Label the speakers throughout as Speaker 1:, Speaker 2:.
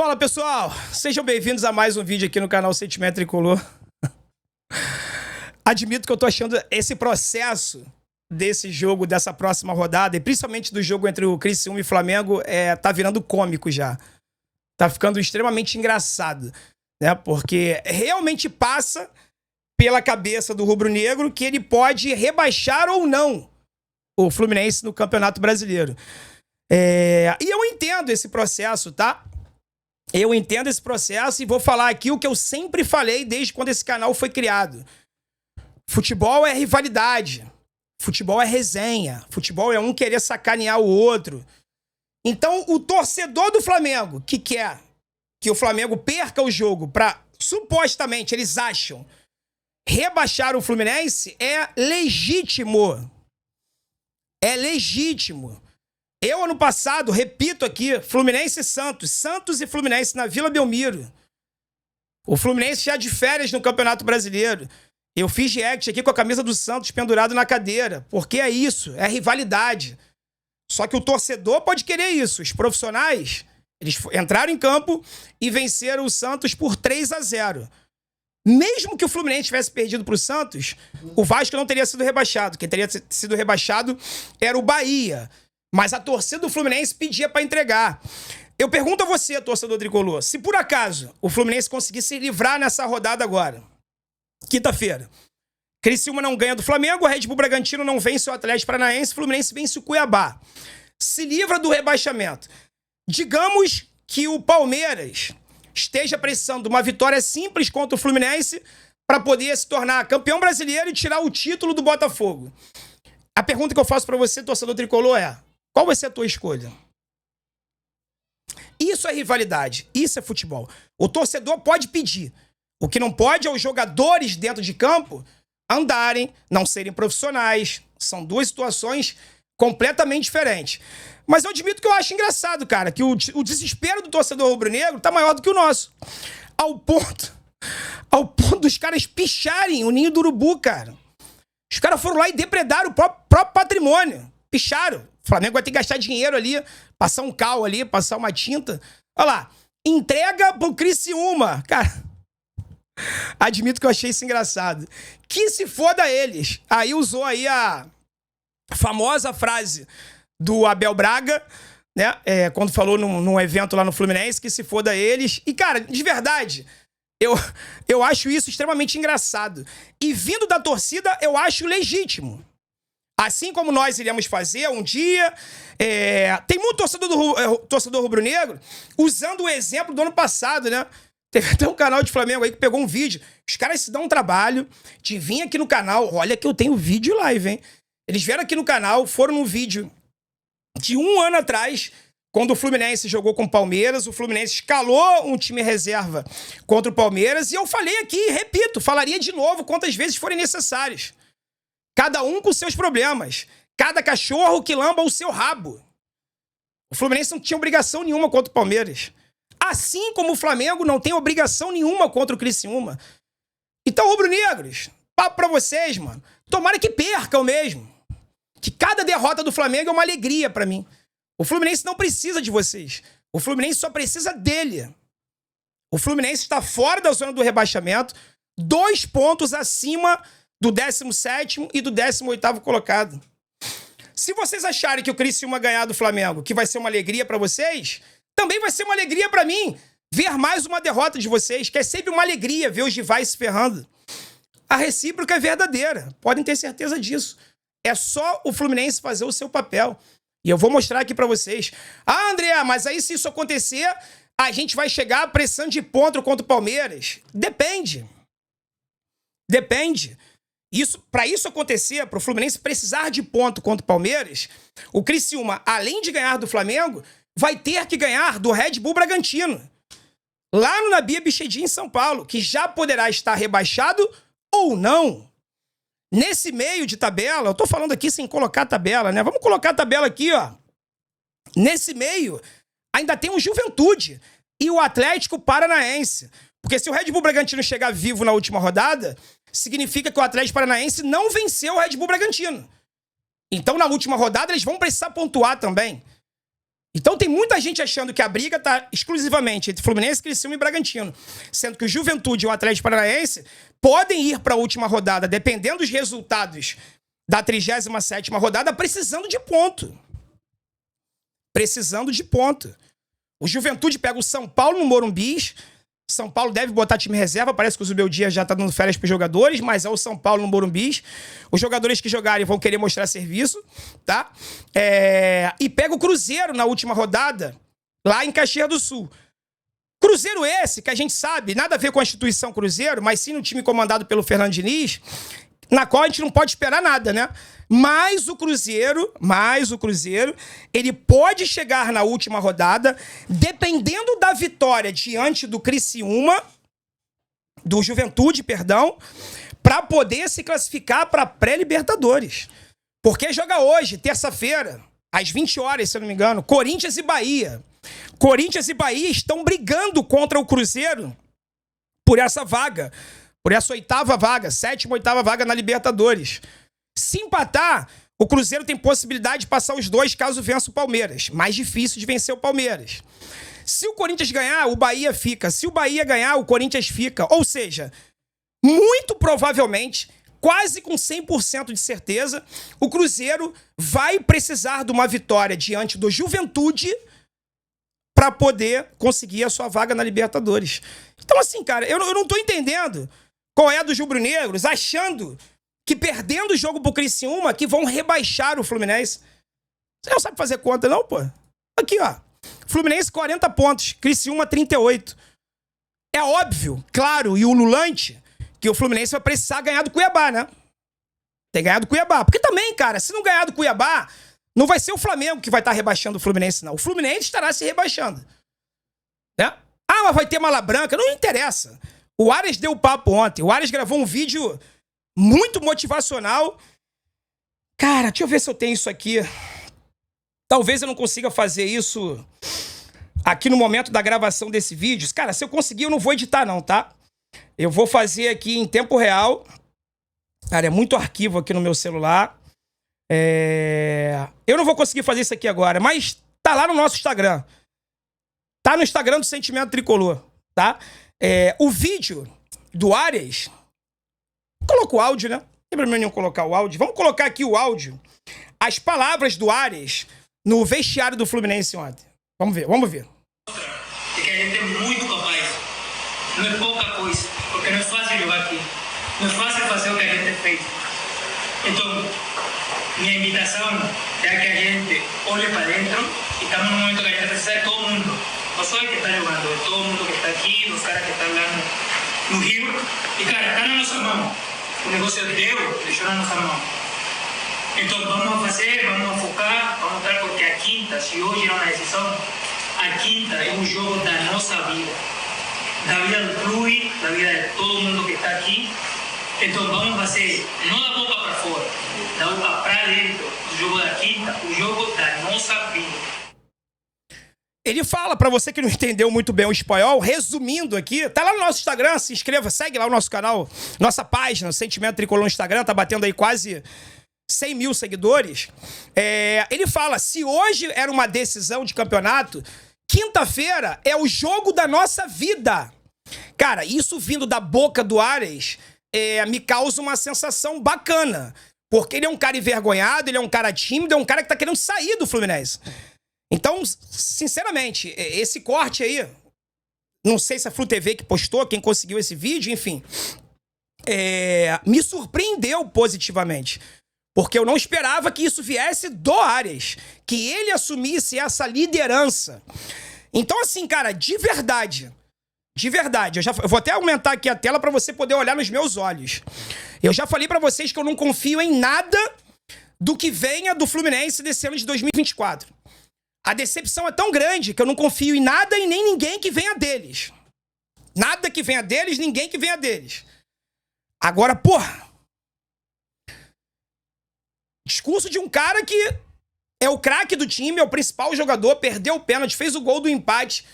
Speaker 1: Fala, pessoal! Sejam bem-vindos a mais um vídeo aqui no canal Sentimento Tricolor. Admito que eu tô achando esse processo desse jogo, dessa próxima rodada, e principalmente do jogo entre o Criciúma e Flamengo, tá virando cômico já. Tá ficando extremamente engraçado, né? Porque realmente passa pela cabeça do rubro-negro que ele pode rebaixar ou não o Fluminense no Campeonato Brasileiro. E eu entendo esse processo, tá? Eu entendo esse processo e vou falar aqui o que eu sempre falei desde quando esse canal foi criado. Futebol é rivalidade. Futebol é resenha. Futebol é um querer sacanear o outro. Então, o torcedor do Flamengo que quer que o Flamengo perca o jogo pra, supostamente, eles acham, rebaixar o Fluminense, é legítimo. É legítimo. Eu, ano passado, repito aqui, Fluminense e Santos. Santos e Fluminense na Vila Belmiro. O Fluminense já de férias no Campeonato Brasileiro. Eu fiz react aqui com a camisa do Santos pendurado na cadeira. Porque é isso, é rivalidade. Só que o torcedor pode querer isso. Os profissionais, eles entraram em campo e venceram o Santos por 3-0. Mesmo que o Fluminense tivesse perdido para o Santos, o Vasco não teria sido rebaixado. Quem teria sido rebaixado era o Bahia. Mas a torcida do Fluminense pedia para entregar. Eu pergunto a você, torcedor tricolor, se por acaso o Fluminense conseguisse se livrar nessa rodada agora, quinta-feira, Criciúma não ganha do Flamengo, o Red Bull Bragantino não vence o Atlético Paranaense, o Fluminense vence o Cuiabá. Se livra do rebaixamento. Digamos que o Palmeiras esteja precisando de uma vitória simples contra o Fluminense para poder se tornar campeão brasileiro e tirar o título do Botafogo. A pergunta que eu faço para você, torcedor tricolor, é: qual vai ser a tua escolha? Isso é rivalidade, isso é futebol. O torcedor pode pedir. O que não pode é os jogadores dentro de campo andarem, não serem profissionais. São duas situações completamente diferentes. Mas eu admito que eu acho engraçado, cara, que o desespero do torcedor rubro-negro tá maior do que o nosso. Ao ponto dos caras picharem o ninho do urubu, cara. Os caras foram lá e depredaram o próprio patrimônio. Picharam. O Flamengo vai ter que gastar dinheiro ali, passar um cal ali, passar uma tinta. Olha lá. Entrega pro Criciúma. Cara, admito que eu achei isso engraçado. Que se foda eles. Aí usou aí a famosa frase do Abel Braga, né? Quando falou num evento lá no Fluminense, que se foda eles. E, cara, de verdade, eu acho isso extremamente engraçado. E vindo da torcida, eu acho legítimo. Assim como nós iremos fazer um dia. Tem muito torcedor rubro-negro usando o exemplo do ano passado, né? Teve até um canal de Flamengo aí que pegou um vídeo. Os caras se dão um trabalho de vir aqui no canal. Olha que eu tenho vídeo live, hein? Eles vieram aqui no canal, foram num vídeo de 1 ano atrás, quando o Fluminense jogou com o Palmeiras. O Fluminense escalou um time reserva contra o Palmeiras. E eu falei aqui, repito, falaria de novo quantas vezes forem necessárias. Cada um com seus problemas. Cada cachorro que lamba o seu rabo. O Fluminense não tinha obrigação nenhuma contra o Palmeiras. Assim como o Flamengo não tem obrigação nenhuma contra o Criciúma. Então, rubro-negros, papo pra vocês, mano. Tomara que percam mesmo. Que cada derrota do Flamengo é uma alegria pra mim. O Fluminense não precisa de vocês. O Fluminense só precisa dele. O Fluminense está fora da zona do rebaixamento, 2 pontos acima do 17º e do 18º colocado. Se vocês acharem que o Criciúma ganhar do Flamengo, que vai ser uma alegria pra vocês, também vai ser uma alegria pra mim ver mais uma derrota de vocês, que é sempre uma alegria ver os rivais se ferrando. A recíproca é verdadeira, podem ter certeza disso. É só o Fluminense fazer o seu papel. E eu vou mostrar aqui pra vocês. Ah, André, mas aí se isso acontecer, a gente vai chegar pressando de ponto contra o Palmeiras? Depende. Depende. Para isso acontecer, para o Fluminense precisar de ponto contra o Palmeiras, o Criciúma, além de ganhar do Flamengo, vai ter que ganhar do Red Bull Bragantino. Lá no Nabia Bichedinho, em São Paulo, que já poderá estar rebaixado ou não. Nesse meio de tabela, eu tô falando aqui sem colocar a tabela, né? Vamos colocar a tabela aqui, ó. Nesse meio, ainda tem o Juventude e o Atlético Paranaense. Porque se o Red Bull Bragantino chegar vivo na última rodada, significa que o Atlético Paranaense não venceu o Red Bull Bragantino. Então, na última rodada, eles vão precisar pontuar também. Então tem muita gente achando que a briga tá exclusivamente entre Fluminense, Criciúma e Bragantino. Sendo que o Juventude e o Atlético Paranaense podem ir para a última rodada, dependendo dos resultados da 37ª rodada, precisando de ponto. Precisando de ponto. O Juventude pega o São Paulo no Morumbi. São Paulo deve botar time reserva. Parece que o Zubeldia já tá dando férias pros jogadores, mas é o São Paulo no Morumbi. Os jogadores que jogarem vão querer mostrar serviço, tá? E pega o Cruzeiro na última rodada, lá em Caxias do Sul. Cruzeiro esse, que a gente sabe, nada a ver com a instituição Cruzeiro, mas sim no time comandado pelo Fernando Diniz, na qual a gente não pode esperar nada, né? Mas o Cruzeiro, ele pode chegar na última rodada, dependendo da vitória diante do Criciúma, do Juventude, perdão, para poder se classificar para pré-Libertadores. Porque joga hoje, terça-feira, às 20 horas, se eu não me engano, Corinthians e Bahia. Corinthians e Bahia estão brigando contra o Cruzeiro por essa vaga. Por essa 8ª vaga, 7ª, 8ª vaga na Libertadores. Se empatar, o Cruzeiro tem possibilidade de passar os dois caso vença o Palmeiras. Mais difícil de vencer o Palmeiras. Se o Corinthians ganhar, o Bahia fica. Se o Bahia ganhar, o Corinthians fica. Ou seja, muito provavelmente, quase com 100% de certeza, o Cruzeiro vai precisar de uma vitória diante do Juventude para poder conseguir a sua vaga na Libertadores. Então assim, cara, eu não tô entendendo qual é a dos rubro-negros, achando que perdendo o jogo pro Criciúma, que vão rebaixar o Fluminense. Você não sabe fazer conta, não, pô? Aqui, ó. Fluminense, 40 pontos. Criciúma, 38. É óbvio, claro e ululante, que o Fluminense vai precisar ganhar do Cuiabá, né? Tem ganhado do Cuiabá. Porque também, cara, se não ganhar do Cuiabá, não vai ser o Flamengo que vai estar rebaixando o Fluminense, não. O Fluminense estará se rebaixando. Né? Ah, mas vai ter mala branca. Não interessa. O Ares deu papo ontem. O Ares gravou um vídeo muito motivacional. Cara, deixa eu ver se eu tenho isso aqui. Talvez eu não consiga fazer isso aqui no momento da gravação desse vídeo. Cara, se eu conseguir, eu não vou editar não, tá? Eu vou fazer aqui em tempo real. Cara, é muito arquivo aqui no meu celular. Eu não vou conseguir fazer isso aqui agora, mas tá lá no nosso Instagram. Tá no Instagram do Sentimento Tricolor, tá? O vídeo do Arias... Coloca o áudio, né? Não tem problema nenhum colocar o áudio. Vamos colocar aqui o áudio. As palavras do Arias no vestiário do Fluminense ontem. Vamos ver, vamos ver.
Speaker 2: De que a gente é muito capaz. Não é pouca coisa. Porque não é fácil jogar aqui. Não é fácil fazer o que a gente fez. Então, minha invitação é que a gente olhe para dentro e estamos num momento que a gente precisa de todo mundo. Não só o que está jogando, é todo mundo que está aqui, os caras que estão lá no Rio. E, cara, está na nossa mão. O negócio é Deus, deixou na nossa mão. Então, vamos fazer, vamos focar, vamos estar, porque a quinta, se hoje é uma decisão, a quinta é um jogo da nossa vida. Da vida do clube, da vida de todo mundo que está aqui. Então, vamos fazer, não da boca para fora, da boca para dentro, o jogo da quinta, o jogo da nossa vida.
Speaker 1: Ele fala, pra você que não entendeu muito bem o espanhol, resumindo aqui, tá lá no nosso Instagram, se inscreva, segue lá o nosso canal, nossa página, Sentimento Tricolor no Instagram, tá batendo aí quase 100 mil seguidores. Ele fala, se hoje era uma decisão de campeonato, quinta-feira é o jogo da nossa vida. Cara, isso vindo da boca do Arias me causa uma sensação bacana, porque ele é um cara envergonhado, ele é um cara tímido, é um cara que tá querendo sair do Fluminense. Então, sinceramente, esse corte aí, não sei se a Flu TV que postou, quem conseguiu esse vídeo, enfim, me surpreendeu positivamente. Porque eu não esperava que isso viesse do Arias, que ele assumisse essa liderança. Então, assim, cara, de verdade, eu vou até aumentar aqui a tela para você poder olhar nos meus olhos. Eu já falei para vocês que eu não confio em nada do que venha do Fluminense desse ano de 2024. A decepção é tão grande que eu não confio em nada e nem ninguém que venha deles. Nada que venha deles, ninguém que venha deles. Agora, porra. Discurso de um cara que é o craque do time, é o principal jogador, perdeu o pênalti, fez o gol do empate.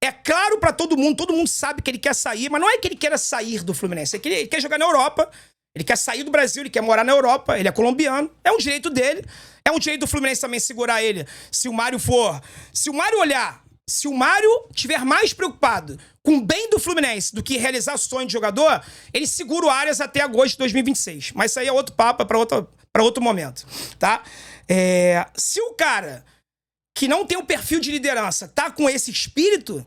Speaker 1: É claro pra todo mundo sabe que ele quer sair, mas não é que ele queira sair do Fluminense, é que ele quer jogar na Europa, Ele quer sair do Brasil, ele quer morar na Europa, ele é colombiano. É um direito dele. É um direito do Fluminense também segurar ele. Se o Mário olhar, se o Mário tiver mais preocupado com o bem do Fluminense do que realizar o sonho de jogador, ele segura o Arias até agosto de 2026. Mas isso aí é outro papo, para outro momento, tá? Se o cara que não tem o perfil de liderança tá com esse espírito,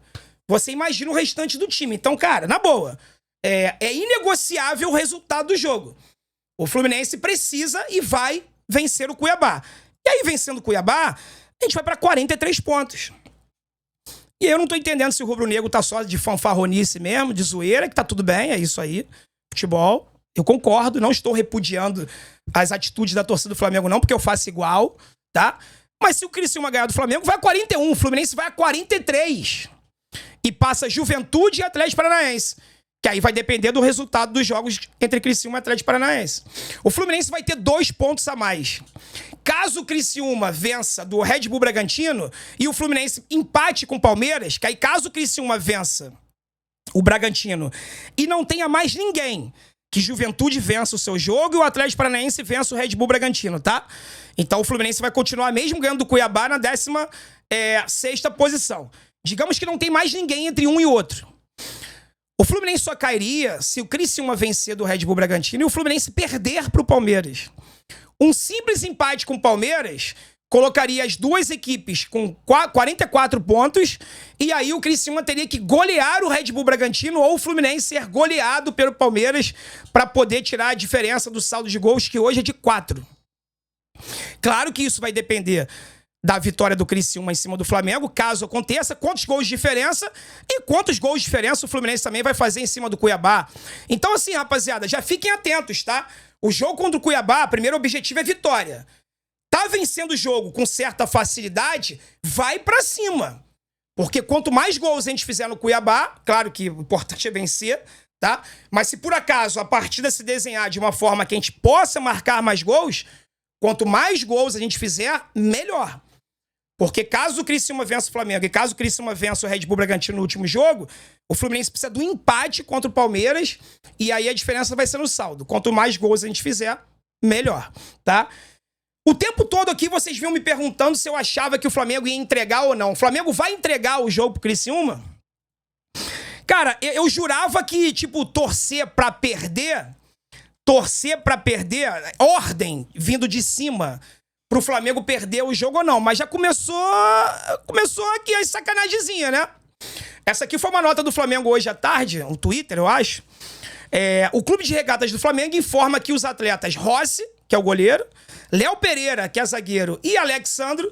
Speaker 1: você imagina o restante do time. Então, cara, na boa, é inegociável o resultado do jogo. O Fluminense precisa e vai vencer o Cuiabá. E aí, vencendo o Cuiabá, a gente vai para 43 pontos. E eu não tô entendendo se o rubro-negro tá só de fanfarronice mesmo, de zoeira, que tá tudo bem, é isso aí. Futebol, eu concordo, não estou repudiando as atitudes da torcida do Flamengo não, porque eu faço igual, tá? Mas se o Criciúma ganhar do Flamengo, vai a 41, o Fluminense vai a 43. E passa Juventude e Atlético Paranaense. Que aí vai depender do resultado dos jogos entre Criciúma e Atlético Paranaense. O Fluminense vai ter 2 pontos a mais. Caso o Criciúma vença do Red Bull Bragantino e o Fluminense empate com o Palmeiras, que aí caso o Criciúma vença o Bragantino e não tenha mais ninguém, que Juventude vença o seu jogo e o Atlético Paranaense vença o Red Bull Bragantino, tá? Então o Fluminense vai continuar mesmo ganhando do Cuiabá na 16ª posição. Digamos que não tem mais ninguém entre um e outro. O Fluminense só cairia se o Criciúma vencer do Red Bull Bragantino e o Fluminense perder para o Palmeiras. Um simples empate com o Palmeiras colocaria as duas equipes com 44 pontos e aí o Criciúma teria que golear o Red Bull Bragantino ou o Fluminense ser goleado pelo Palmeiras para poder tirar a diferença do saldo de gols, que hoje é de 4. Claro que isso vai depender da vitória do Criciúma em cima do Flamengo, caso aconteça, quantos gols de diferença e quantos gols de diferença o Fluminense também vai fazer em cima do Cuiabá. Então assim, rapaziada, já fiquem atentos, tá? O jogo contra o Cuiabá, o primeiro objetivo é vitória. Tá vencendo o jogo com certa facilidade, vai pra cima. Porque quanto mais gols a gente fizer no Cuiabá, claro que o importante é vencer, tá? Mas se por acaso a partida se desenhar de uma forma que a gente possa marcar mais gols, quanto mais gols a gente fizer, melhor. Porque caso o Criciúma vença o Flamengo e caso o Criciúma vença o Red Bull Bragantino no último jogo, o Fluminense precisa do empate contra o Palmeiras e aí a diferença vai ser no saldo. Quanto mais gols a gente fizer, melhor, tá? O tempo todo aqui vocês vinham me perguntando se eu achava que o Flamengo ia entregar ou não. O Flamengo vai entregar o jogo pro Criciúma? Cara, eu jurava que, tipo, torcer pra perder, ordem vindo de cima pro Flamengo perder o jogo ou não. Mas já começou aqui as sacanagemzinhas, né? Essa aqui foi uma nota do Flamengo hoje à tarde, um Twitter, eu acho. O Clube de Regatas do Flamengo informa que os atletas Rossi, que é o goleiro, Léo Pereira, que é zagueiro, e Alexandro,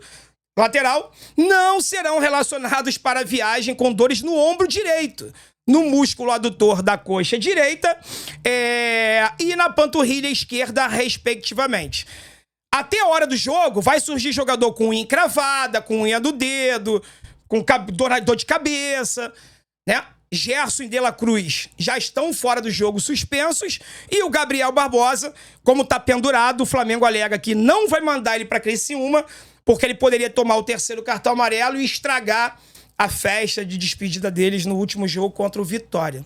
Speaker 1: lateral, não serão relacionados para a viagem com dores no ombro direito, no músculo adutor da coxa direita e na panturrilha esquerda, respectivamente. Até a hora do jogo, vai surgir jogador com unha encravada, com unha do dedo, com dor de cabeça, né? Gerson e De La Cruz já estão fora do jogo suspensos e o Gabriel Barbosa, como tá pendurado, o Flamengo alega que não vai mandar ele para Criciúma porque ele poderia tomar o 3º cartão amarelo e estragar a festa de despedida deles no último jogo contra o Vitória.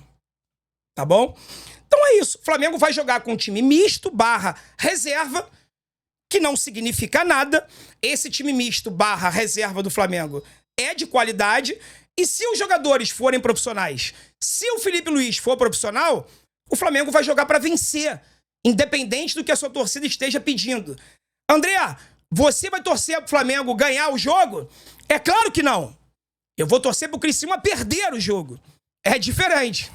Speaker 1: Tá bom? Então é isso. O Flamengo vai jogar com um time misto / reserva, que não significa nada. Esse time misto / reserva do Flamengo é de qualidade. E se os jogadores forem profissionais, se o Felipe Luiz for profissional, o Flamengo vai jogar para vencer, independente do que a sua torcida esteja pedindo. André, você vai torcer pro Flamengo ganhar o jogo? É claro que não. Eu vou torcer pro Criciúma perder o jogo. É diferente.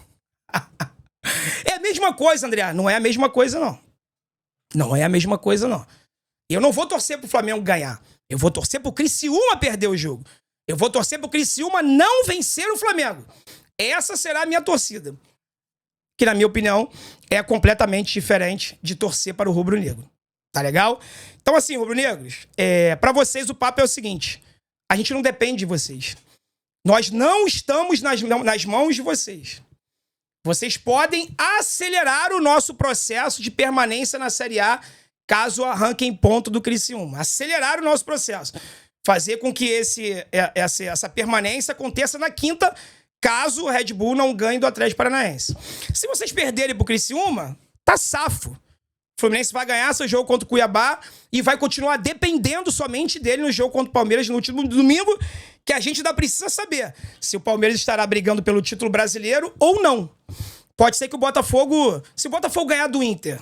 Speaker 1: É a mesma coisa, André. Não é a mesma coisa, não. Não é a mesma coisa, não. Eu não vou torcer pro Flamengo ganhar. Eu vou torcer pro Criciúma perder o jogo. Eu vou torcer pro Criciúma não vencer o Flamengo. Essa será a minha torcida. Que, na minha opinião, é completamente diferente de torcer para o rubro-negro. Tá legal? Então, assim, rubro-negros, pra vocês o papo é o seguinte. A gente não depende de vocês. Nós não estamos nas mãos de vocês. Vocês podem acelerar o nosso processo de permanência na Série A caso arranquem ponto do Criciúma. Acelerar o nosso processo. Fazer com que essa permanência aconteça na quinta, caso o Red Bull não ganhe do Atlético Paranaense. Se vocês perderem pro Criciúma, tá safo. Fluminense vai ganhar seu jogo contra o Cuiabá e vai continuar dependendo somente dele no jogo contra o Palmeiras no último domingo, que a gente ainda precisa saber se o Palmeiras estará brigando pelo título brasileiro ou não. Pode ser que o Botafogo... Se o Botafogo ganhar do Inter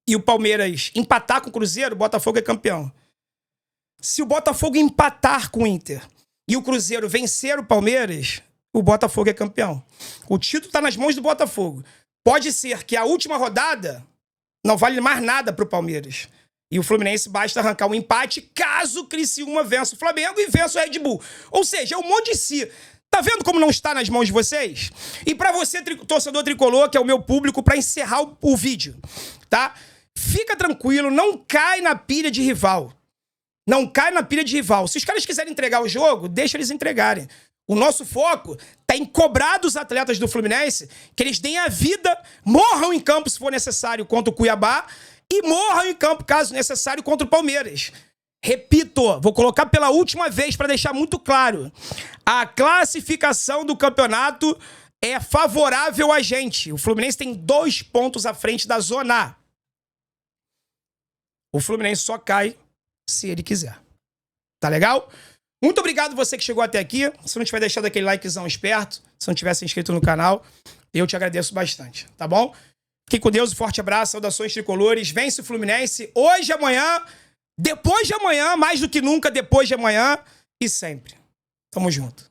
Speaker 1: e o Palmeiras empatar com o Cruzeiro, o Botafogo é campeão. Se o Botafogo empatar com o Inter e o Cruzeiro vencer o Palmeiras, o Botafogo é campeão. O título está nas mãos do Botafogo. Pode ser que a última rodada não vale mais nada para o Palmeiras. E o Fluminense basta arrancar um empate caso o Criciúma vença o Flamengo e vença o Red Bull. Ou seja, é um monte de si. Tá vendo como não está nas mãos de vocês? E para você, torcedor tricolor, que é o meu público, para encerrar o vídeo, tá? Fica tranquilo, não cai na pilha de rival. Não cai na pilha de rival. Se os caras quiserem entregar o jogo, deixa eles entregarem. O nosso foco tá em cobrar dos atletas do Fluminense que eles deem a vida, morram em campo se for necessário contra o Cuiabá e morram em campo, caso necessário, contra o Palmeiras. Repito, vou colocar pela última vez para deixar muito claro. A classificação do campeonato é favorável a gente. O Fluminense tem 2 pontos à frente da Zona A. O Fluminense só cai se ele quiser. Tá legal? Muito obrigado você que chegou até aqui. Se não tiver deixado aquele likezão esperto, se não tiver se inscrito no canal, eu te agradeço bastante, tá bom? Fique com Deus, um forte abraço, saudações tricolores. Vence o Fluminense hoje, amanhã, depois de amanhã, mais do que nunca, depois de amanhã e sempre. Tamo junto.